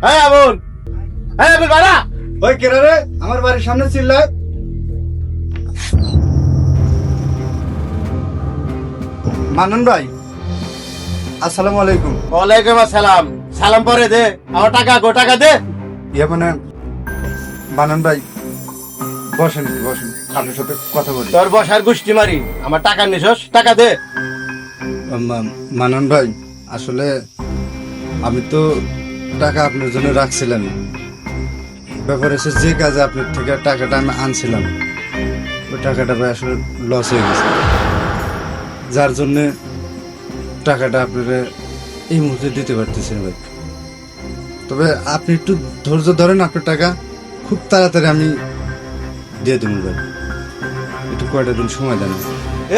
হ্যাঁ আবুল, হ্যাঁ আবুল বাড়া। ওই কেরা রে আমার বাড়ির সামনে চিল্লায়। মানন ভাই, আসসালামু আলাইকুম। ওয়ালাইকুম আসসালাম। সালাম পরে দে, আমার টাকা গো, টাকা দে। মানে মানন ভাই, বসেন বসেন, আপনার সাথে কথা বলি। তোর বসার গুষ্টি মারি, আমার টাকা নিছস, টাকা দে। মানন ভাই, আসলে আমি তো টাকা আপনার জন্য রাখছিলাম। ব্যাপার হচ্ছে যে কাজে আপনার থেকে টাকাটা আমি আনছিলাম, ওই টাকাটা ভাই আসলে লস হয়ে গেছে, যার জন্যে টাকাটা আপনারা এই মুহূর্তে দিতে পারতেছেন ভাই। তবে আপনি একটু ধৈর্য ধরেন, আপনার টাকা খুব তাড়াতাড়ি আমি দিয়ে দেবো ভাই, একটু কয়টা দিন সময় দেন।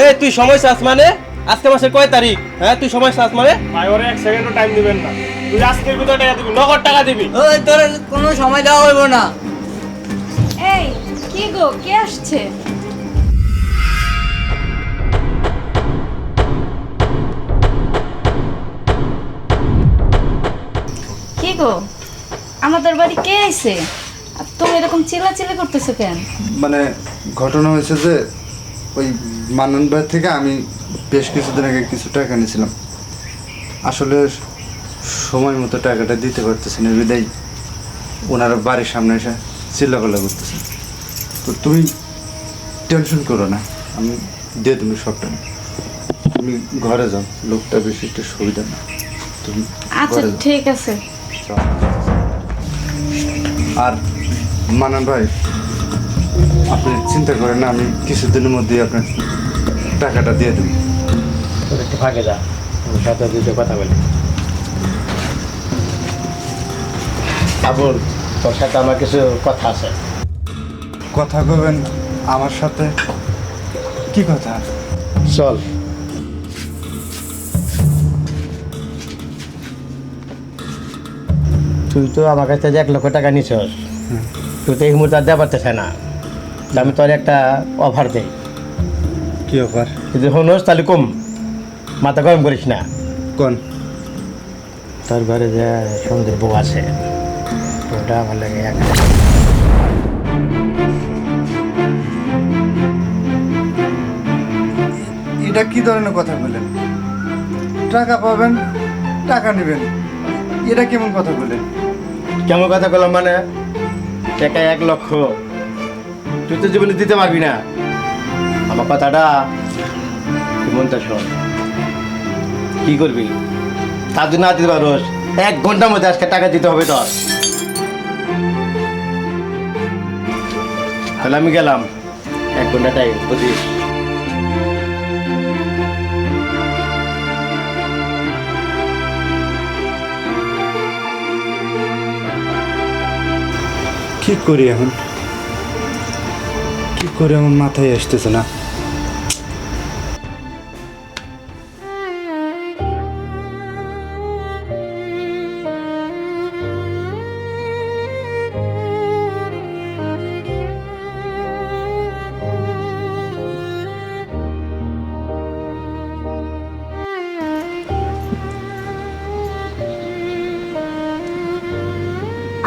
এ তুই সময় চাস মানে? আজকে মাসের কয় তারিখ? হ্যাঁ তুই সময় চাস মানে? ভাই ওরে 1 সেকেন্ডও টাইম দিবেন না। তুই আজকের ভিতরে টাকা দিবি, নগদ টাকা দিবি। ওই তোর কোনো সময় দেওয়া হইব না। এই কি গো, কে আসছে? কি গো, আমাদের বাড়ি কে আইছে? আর তুমি এরকম চিল্লাচিল্লি করতেছো কেন? মানে ঘটনা হয়েছে যে ওই মানন ভাই থেকে আমি বেশ কিছুদিন আগে কিছু টাকা নিয়েছিলাম, আসলে সময় মতো টাকাটা দিতে পারতেছি না, বিদায় ওনারা বাড়ির সামনে এসে চিল্লাপাল্লা করতেছে। তো তুমি টেনশন করো না, আমি দিয়ে তুমি সবটা। তুমি ঘরে যাও, লোকটা বেশি একটু সুবিধা না, তুমি আচ্ছা ঘরে যাও। ঠিক আছে। আর মানন ভাই, আপনি চিন্তা করেন না, আমি কিছুদিনের মধ্যেই আপনার টাকাটা দিয়ে দেবো। তোর একটু ফাঁকে যা, আমার সাথে দুটো কথা বলি। আবুল, তোর সাথে আমার কিছু কথা আছে। কথা কবেন আমার সাথে? কি কথা? চল। তুই তো আমার কাছ থেকে 1 লক্ষ টাকা নিছস, তুই তো এই মুহূর্তে আর দেওয়া পারতেছে না। তা আমি তোর একটা অফার দেই, কি অফার? যদি হনোস তাহলে কম, মাথা গরম করিস না। কোন? তোর ঘরে যে সুন্দর বউ আছে, ওটা আমার লাগে এটা কি ধরনের কথা বলেন? টাকা পাবেন, টাকা নেবেন, এটা কেমন কথা বলেন? কেমন কথা বললাম মানে? টাকা 1 লক্ষ তুই তো জীবনে দিতে পারবি না। আমার কথাটা তুই মনটা শোন, কি করবি? তার জন্য না দিতে পারোস, 1 ঘন্টার মধ্যে আজকে টাকা দিতে হবে তোর। তাহলে আমি গেলাম, 1 ঘন্টা টাইম বুঝিস। কি করি এখন, কি করে আমার মাথায় আসতেছে না।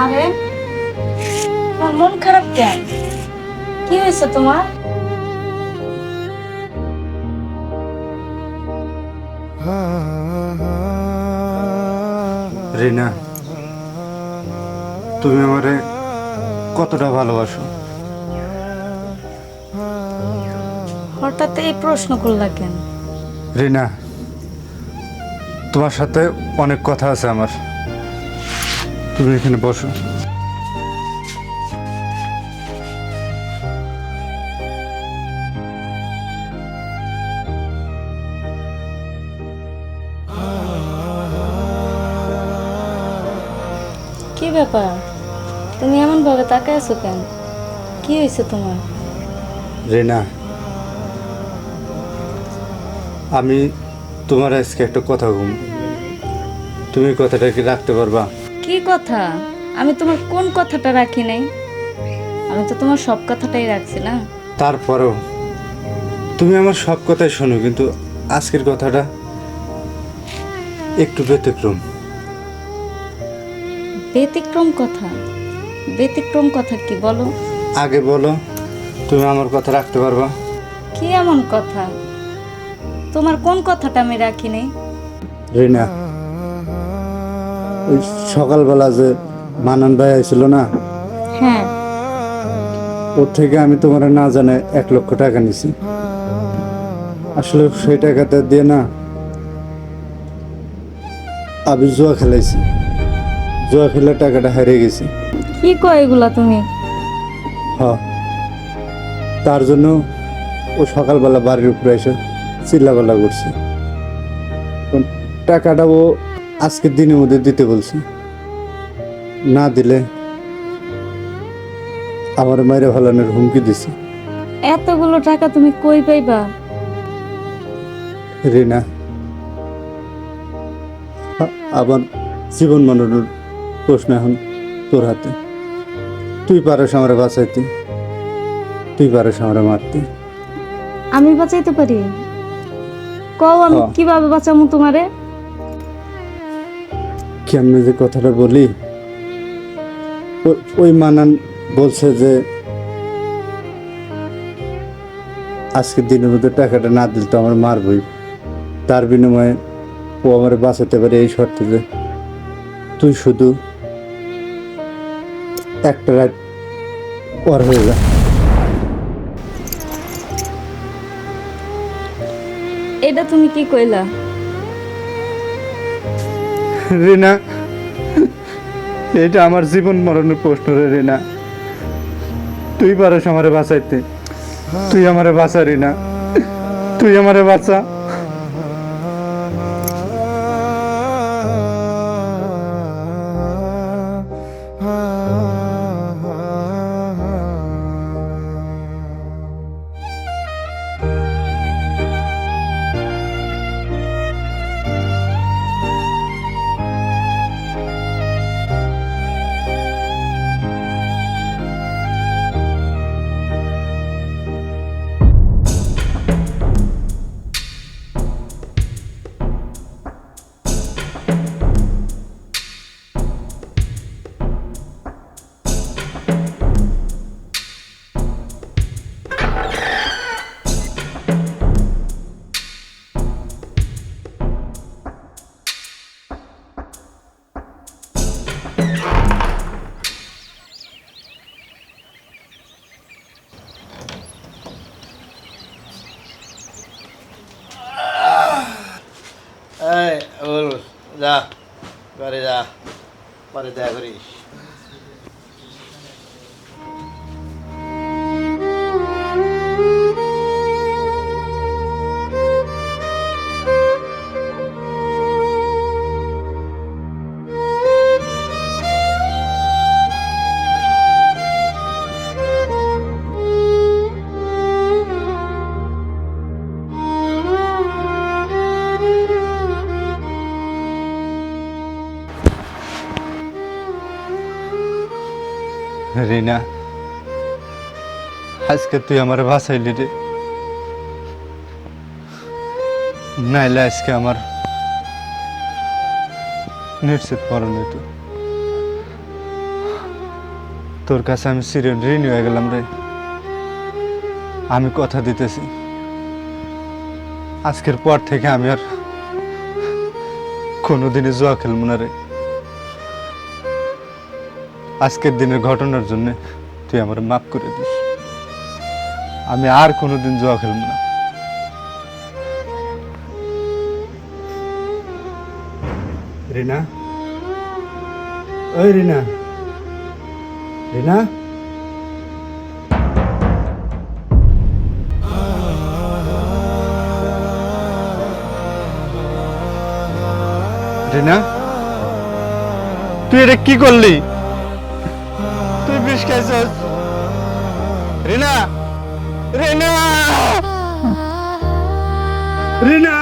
আরে তোমার মন খারাপ কেন? কি হয়েছে তোমার? রিনা, তুমি আমারে কতটা ভালোবাসো? হঠাৎ এই প্রশ্ন করলা কেন? রিনা, তোমার সাথে অনেক কথা আছে আমার, তুমি এখানে বসো। কি ব্যাপার, তুমি এমন ভাবে তাকায় আছো কেন? কি হয়েছে তোমার? রিনা, আমি তোমার আজকে একটা কথা বলবো, তুমি কথাটা কি রাখতে পারবা? কি কথা? আমি তোমার কোন কথাটা রাখি নাই? আমি তো তোমার সব কথাটাই রাখছি না। তারপরেও তুমি আমার সব কথাই শোনো, কিন্তু আজকের কথাটা একটু ব্যতিক্রম। ব্যতিক্রম কথা? ব্যতিক্রম কথা কি বলো? আগে বলো, তুমি আমার কথা রাখতে পারবা? কি এমন কথা? তোমার কোন কথাটা আমি রাখি নাই? রিনা, ওই সকালবেলা যে মানান ভাই আইছিল না, হ্যাঁ। ওর থেকে আমি তোমার না জানে 1 লক্ষ টাকা নিছি। আসলে সেই টাকাটা দিয়ে না আমি জুয়া খেলাইছি, জুয়া খেলে টাকাটা হারিয়ে গেছি। কি কয় এগুলা তুমি? হ্যাঁ, তার জন্য ও সকালবেলা বাড়ির উপরে এসে চিল্লাপাল্লা করছে। টাকাটা ও আজকের দিনের মধ্যে দিতে বলছে, না দিলে আমার মায়ের ভালানোর হুমকি দিছে। এতগুলো টাকা তুমি কই পাইবা? রিনা, আমার জীবন মরণের প্রশ্ন এখন তোর হাতে। তুই পারস আমার বাঁচাইতে, তুই পারস আমার মারতে। আমি বাঁচাইতে পারি? কও আমি হ্যাঁ। কিভাবে বাঁচামু তোমারে? কেমনে যে কথাটা বলি, ওই মানান বলছে যে আজকের দিনের মধ্যে টাকাটা না দিলে তো আমার মারবই। তার বিনিময়ে ও আমার বাঁচাতে পারে এই শর্তে যে তুই শুধু একটা রাত পর হয়ে যা। এটা তুমি কি কইলা? রিনা, এটা আমার জীবন মরণের প্রশ্ন রে রিনা। তুই পারস আমারে বাঁচাইতে, তুই আমারে বাঁচা রিনা, তুই আমারে বাঁচা। এই বল, যা ঘরে যা, পরে দেখা করিস। রিনা, আজকে তুই আমার বাঁচাইলি রে, নাইলে আজকে আমার নিশ্চিত মরণ হইতো। তোর কাছে আমি চির ঋণী হয়ে গেলাম রে। আমি কথা দিতেছি, আজকের পর থেকে আমি আর কোনোদিনই জুয়া খেলবো না রে। আজকের দিনের ঘটনার জন্য তুই আমার মাফ করে দিস। আমি আর কোনোদিন জুয়া খেলবো না। রিনা, ওই রিনা, রিনা, রিনা, তুই এটা কি করলি? তুই বিষ খাইছিস? রিনা, রিনা, রিনা।